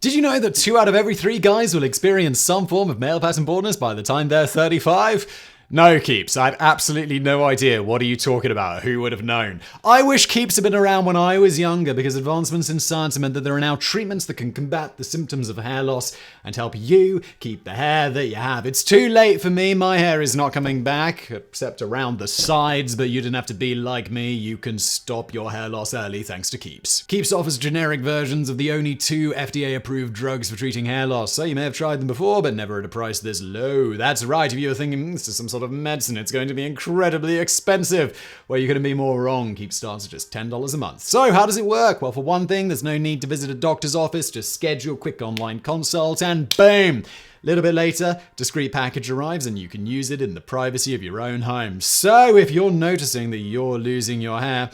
Did you know that 2 out of every 3 guys will experience some form of male pattern baldness by the time they're 35? No, Keeps. I have absolutely no idea. What are you talking about? Who would have known? I wish Keeps had been around when I was younger, because advancements in science meant that there are now treatments that can combat the symptoms of hair loss and help you keep the hair that you have. It's too late for me. My hair is not coming back, except around the sides, but you didn't have to be like me. You can stop your hair loss early thanks to Keeps. Keeps offers generic versions of the only 2 FDA-approved drugs for treating hair loss, so you may have tried them before, but never at a price this low. That's right, if you were thinking this is some sort of medicine, it's going to be incredibly expensive. Well, you couldn't be more wrong. Keeps starts at just $10 a month. So how does it work? Well, for one thing, there's no need to visit a doctor's office. Just schedule a quick online consult and boom! A little bit later, discreet package arrives and you can use it in the privacy of your own home. So if you're noticing that you're losing your hair,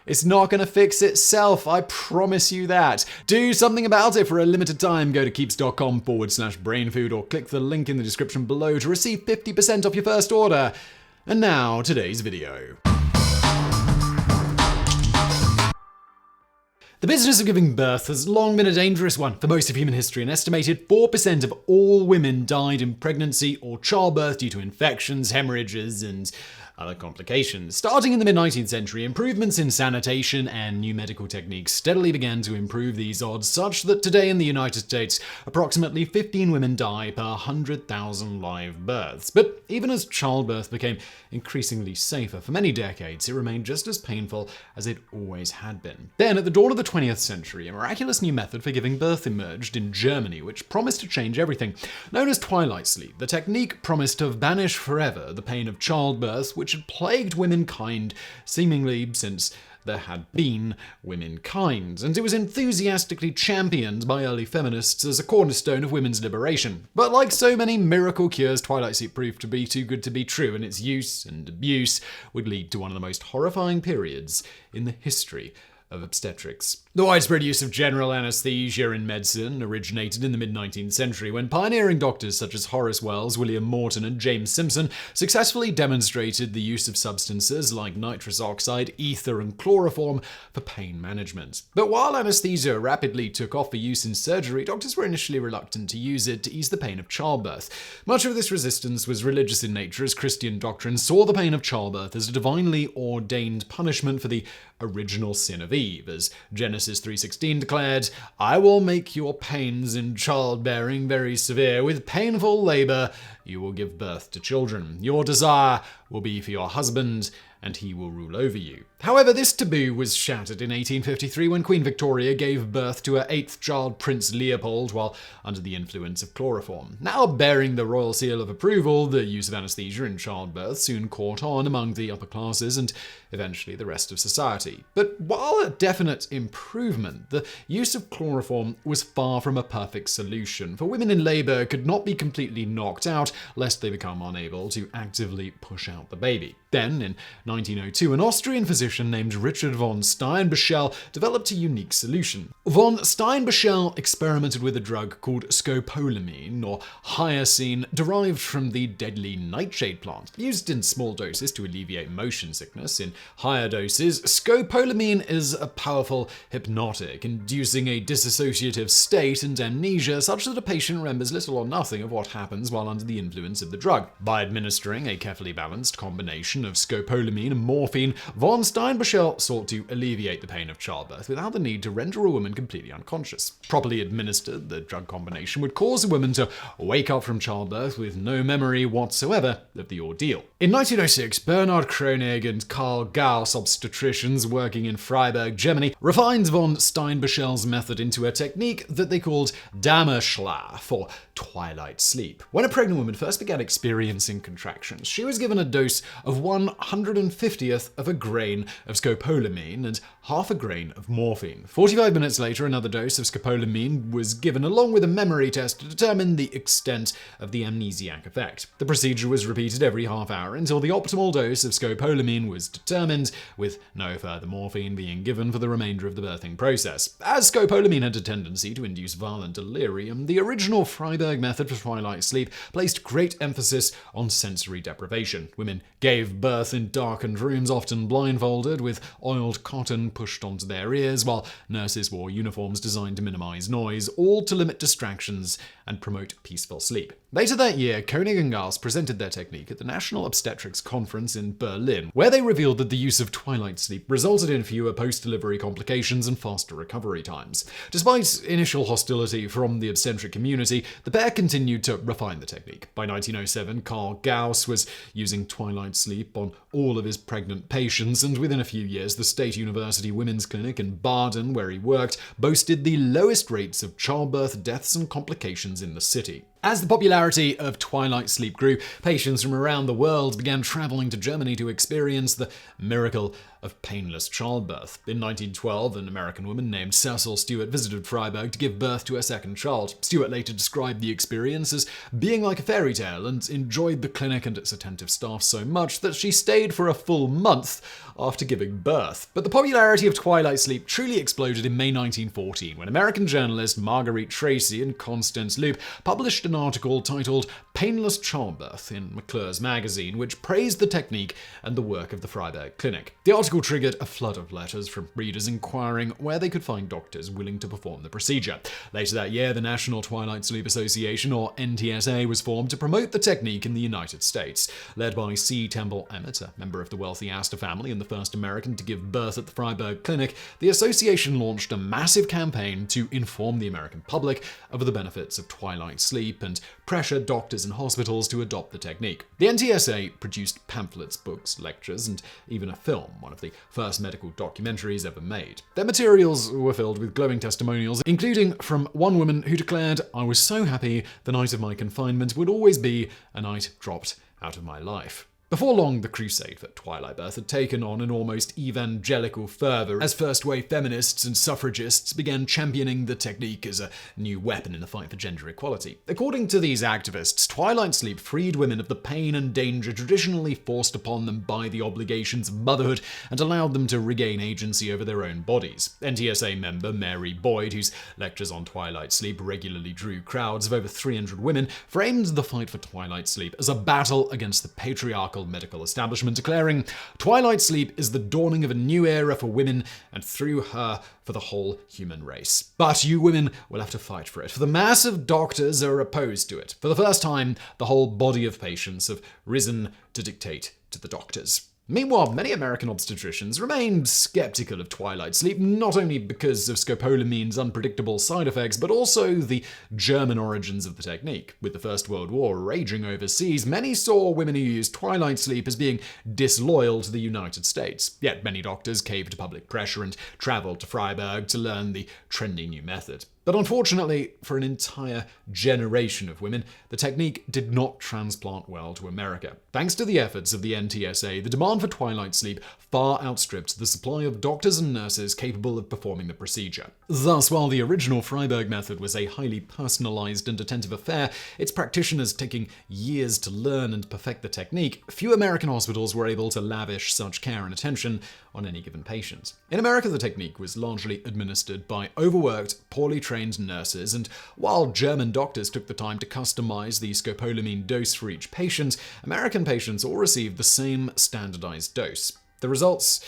it's not going to fix itself, I promise you that. Do something about it for a limited time. Go to keeps.com/brainfood or click the link in the description below to receive 50% off your first order. And now, today's video. The business of giving birth has long been a dangerous one for most of human history. An estimated 4% of all women died in pregnancy or childbirth due to infections, hemorrhages, and other complications. Starting in the mid-19th century, improvements in sanitation and new medical techniques steadily began to improve these odds, such that today in the United States, approximately 15 women die per 100,000 live births. But even as childbirth became increasingly safer, for many decades it remained just as painful as it always had been. Then, at the dawn of the 20th century, a miraculous new method for giving birth emerged in Germany, which promised to change everything. Known as Twilight sleep, the technique promised to banish forever the pain of childbirth, which had plagued womankind seemingly since there had been womankind, and it was enthusiastically championed by early feminists as a cornerstone of women's liberation. But like so many miracle cures, Twilight sleep proved to be too good to be true, and its use and abuse would lead to one of the most horrifying periods in the history of obstetrics. The widespread use of general anesthesia in medicine originated in the mid-19th century when pioneering doctors such as Horace Wells, William Morton, and James Simpson successfully demonstrated the use of substances like nitrous oxide, ether, and chloroform for pain management. But while anesthesia rapidly took off for use in surgery, doctors were initially reluctant to use it to ease the pain of childbirth. Much of this resistance was religious in nature, as Christian doctrine saw the pain of childbirth as a divinely ordained punishment for the original sin of Eve, as Genesis 3:16 declared, "I will make your pains in childbearing very severe. With painful labor you will give birth to children. Your desire will be for your husband, and he will rule over you." However, this taboo was shattered in 1853 when Queen Victoria gave birth to her 8th child, Prince Leopold, while under the influence of chloroform. Now bearing the royal seal of approval, the use of anesthesia in childbirth soon caught on among the upper classes and eventually the rest of society. But while a definite improvement, the use of chloroform was far from a perfect solution, for women in labor could not be completely knocked out lest they become unable to actively push out the baby. Then, in 1902, an Austrian physician named Richard von Steinbuchel developed a unique solution. Von Steinbuchel experimented with a drug called scopolamine, or hyoscine, derived from the deadly nightshade plant. Used in small doses to alleviate motion sickness, in higher doses, scopolamine is a powerful hypnotic, inducing a dissociative state and amnesia such that a patient remembers little or nothing of what happens while under the influence of the drug. By administering a carefully balanced combination of scopolamine and morphine, von Steinbuchel sought to alleviate the pain of childbirth without the need to render a woman completely unconscious. Properly administered, the drug combination would cause a woman to wake up from childbirth with no memory whatsoever of the ordeal. In 1906, Bernhard Kronig and Karl Gauss, obstetricians working in Freiburg, Germany, refined von Steinbuchel's method into a technique that they called Dämmerschlaf, or twilight sleep. When a pregnant woman first began experiencing contractions, she was given a dose of 1/150th of a grain of scopolamine and half a grain of morphine. 45 minutes later, another dose of scopolamine was given along with a memory test to determine the extent of the amnesiac effect. The procedure was repeated every half hour until the optimal dose of scopolamine was determined, with no further morphine being given for the remainder of the birthing process. As scopolamine had a tendency to induce violent delirium, the original Freiburg method for twilight sleep placed great emphasis on sensory deprivation. Women gave birth in dark darkened rooms, often blindfolded, with oiled cotton pushed onto their ears, while nurses wore uniforms designed to minimize noise, all to limit distractions and promote peaceful sleep. Later that year, Koenig and Gauss presented their technique at the National Obstetrics Conference in Berlin, where they revealed that the use of twilight sleep resulted in fewer post-delivery complications and faster recovery times. Despite initial hostility from the obstetric community, the pair continued to refine the technique. By 1907, Carl Gauss was using twilight sleep on all of his pregnant patients, and within a few years, the State University Women's Clinic in Baden, where he worked, boasted the lowest rates of childbirth deaths and complications in the city. As the popularity of twilight sleep grew, patients from around the world began traveling to Germany to experience the miracle of painless childbirth. In 1912, an American woman named Cecil Stewart visited Freiburg to give birth to her second child. Stewart later described the experience as being like a fairy tale and enjoyed the clinic and its attentive staff so much that she stayed for a full month after giving birth. But the popularity of twilight sleep truly exploded in May 1914 when American journalist Marguerite Tracy and Constance Loop published an article titled Painless Childbirth in McClure's magazine, which praised the technique and the work of the Freiburg Clinic. The article triggered a flood of letters from readers inquiring where they could find doctors willing to perform the procedure. Later that year, the National Twilight Sleep Association, or NTSA, was formed to promote the technique in the United States. Led by C. Temple Emmett, a member of the wealthy Astor family and the first American to give birth at the Freiburg Clinic, the association launched a massive campaign to inform the American public of the benefits of twilight sleep and pressured doctors and hospitals to adopt the technique. The NTSA produced pamphlets, books, lectures, and even a film, one of the first medical documentaries ever made. Their materials were filled with glowing testimonials, including from one woman who declared, "I was so happy the night of my confinement would always be a night dropped out of my life." Before long, the crusade for twilight birth had taken on an almost evangelical fervor as first-wave feminists and suffragists began championing the technique as a new weapon in the fight for gender equality. According to these activists, twilight sleep freed women of the pain and danger traditionally forced upon them by the obligations of motherhood and allowed them to regain agency over their own bodies. NTSA member Mary Boyd, whose lectures on twilight sleep regularly drew crowds of over 300 women, framed the fight for twilight sleep as a battle against the patriarchal medical establishment, declaring, "Twilight sleep is the dawning of a new era for women, and through her, for the whole human race. But you women will have to fight for it, for the mass of doctors are opposed to it. For the first time, the whole body of patients have risen to dictate to the doctors." Meanwhile, many American obstetricians remained skeptical of twilight sleep, not only because of scopolamine's unpredictable side effects, but also the German origins of the technique. With the First World War raging overseas, many saw women who used twilight sleep as being disloyal to the United States. Yet many doctors caved to public pressure and traveled to Freiburg to learn the trendy new method. But unfortunately, for an entire generation of women, the technique did not transplant well to America. Thanks to the efforts of the NTSA, the demand for twilight sleep far outstripped the supply of doctors and nurses capable of performing the procedure. Thus, while the original Freiburg method was a highly personalized and attentive affair, its practitioners taking years to learn and perfect the technique, few American hospitals were able to lavish such care and attention on any given patient. In America, the technique was largely administered by overworked, poorly trained nurses, and while German doctors took the time to customize the scopolamine dose for each patient, American patients all received the same standardized dose. The results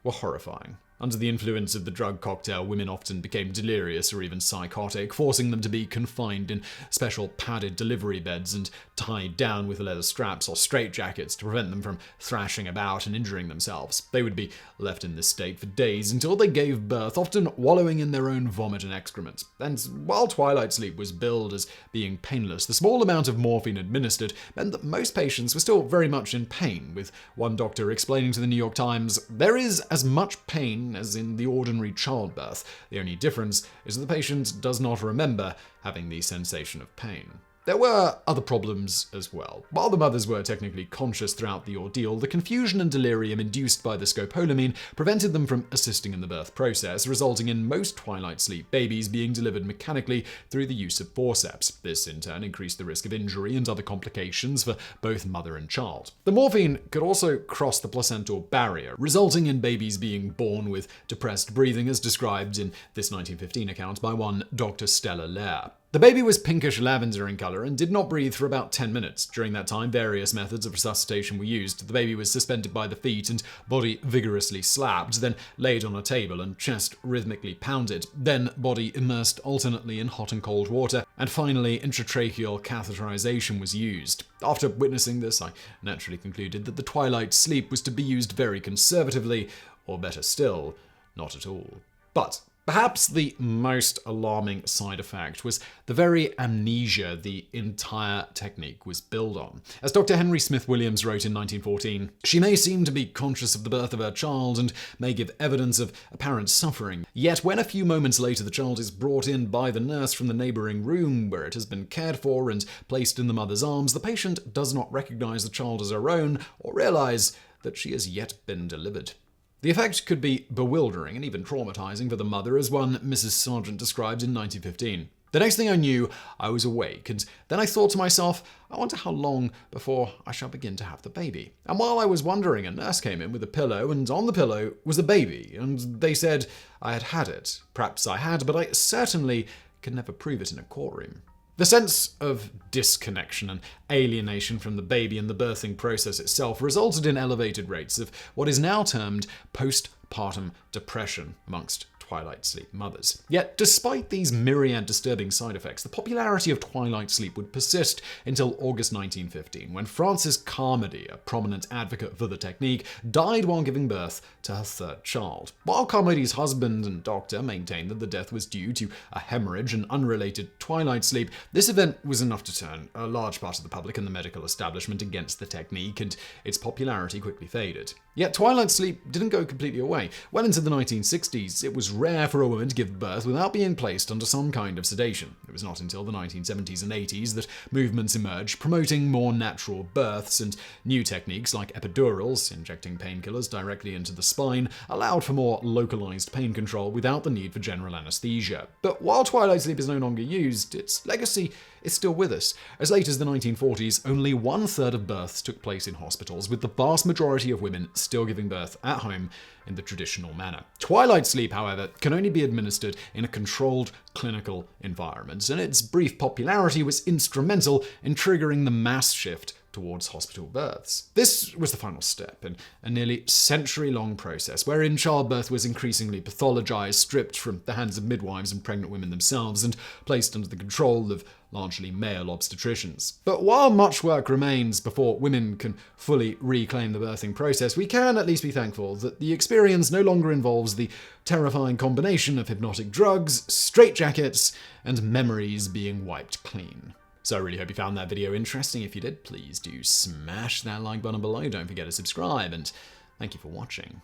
were horrifying. Under the influence of the drug cocktail, women often became delirious or even psychotic, forcing them to be confined in special padded delivery beds and tied down with leather straps or straitjackets to prevent them from thrashing about and injuring themselves. They would be left in this state for days until they gave birth, often wallowing in their own vomit and excrement. And while twilight sleep was billed as being painless, the small amount of morphine administered meant that most patients were still very much in pain, with one doctor explaining to the New York Times, "There is as much pain as in the ordinary childbirth. The only difference is that the patient does not remember having the sensation of pain." There were other problems as well. While the mothers were technically conscious throughout the ordeal, the confusion and delirium induced by the scopolamine prevented them from assisting in the birth process, resulting in most twilight sleep babies being delivered mechanically through the use of forceps. This, in turn, increased the risk of injury and other complications for both mother and child. The morphine could also cross the placental barrier, resulting in babies being born with depressed breathing, as described in this 1915 account by one Dr. Stella Lair. The baby was pinkish lavender in color and did not breathe for about 10 minutes. During that time, various methods of resuscitation were used. The baby was suspended by the feet and body vigorously slapped, then laid on a table and chest rhythmically pounded, then body immersed alternately in hot and cold water, and finally intratracheal catheterization was used. After witnessing this, I naturally concluded that the twilight sleep was to be used very conservatively, or better still, not at all. But perhaps the most alarming side effect was the very amnesia the entire technique was built on. As Dr. Henry Smith Williams wrote in 1914, she may seem to be conscious of the birth of her child and may give evidence of apparent suffering. Yet when a few moments later the child is brought in by the nurse from the neighboring room where it has been cared for and placed in the mother's arms, the patient does not recognize the child as her own or realize that she has yet been delivered. The effect could be bewildering and even traumatizing for the mother, as one Mrs. Sargent described in 1915. The next thing I knew, I was awake, and then I thought to myself, I wonder how long before I shall begin to have the baby. And while I was wondering, a nurse came in with a pillow, and on the pillow was a baby, and they said I had had it. Perhaps I had, but I certainly could never prove it in a courtroom. The sense of disconnection and alienation from the baby and the birthing process itself resulted in elevated rates of what is now termed postpartum depression amongst twilight sleep mothers. Yet, despite these myriad disturbing side effects, the popularity of twilight sleep would persist until August 1915, when Frances Carmody, a prominent advocate for the technique, died while giving birth to her third child. While Carmody's husband and doctor maintained that the death was due to a hemorrhage and unrelated twilight sleep, this event was enough to turn a large part of the public and the medical establishment against the technique, and its popularity quickly faded. Yet twilight sleep didn't go completely away. Well into the 1960s, it was rare for a woman to give birth without being placed under some kind of sedation. It was not until the 1970s and 80s that movements emerged promoting more natural births, and new techniques like epidurals, injecting painkillers directly into the spine, allowed for more localized pain control without the need for general anesthesia. But while twilight sleep is no longer used, its legacy is still with us. As late as the 1940s, only 1/3 of births took place in hospitals, with the vast majority of women still giving birth at home in the traditional manner. Twilight sleep, however, can only be administered in a controlled clinical environment, and its brief popularity was instrumental in triggering the mass shift towards hospital births. This was the final step in a nearly century-long process wherein childbirth was increasingly pathologized, stripped from the hands of midwives and pregnant women themselves, and placed under the control of largely male obstetricians. But while much work remains before women can fully reclaim the birthing process, we can at least be thankful that the experience no longer involves the terrifying combination of hypnotic drugs, straitjackets, and memories being wiped clean. So I really hope you found that video interesting. If you did, please do smash that like button below. Don't forget to subscribe, and thank you for watching.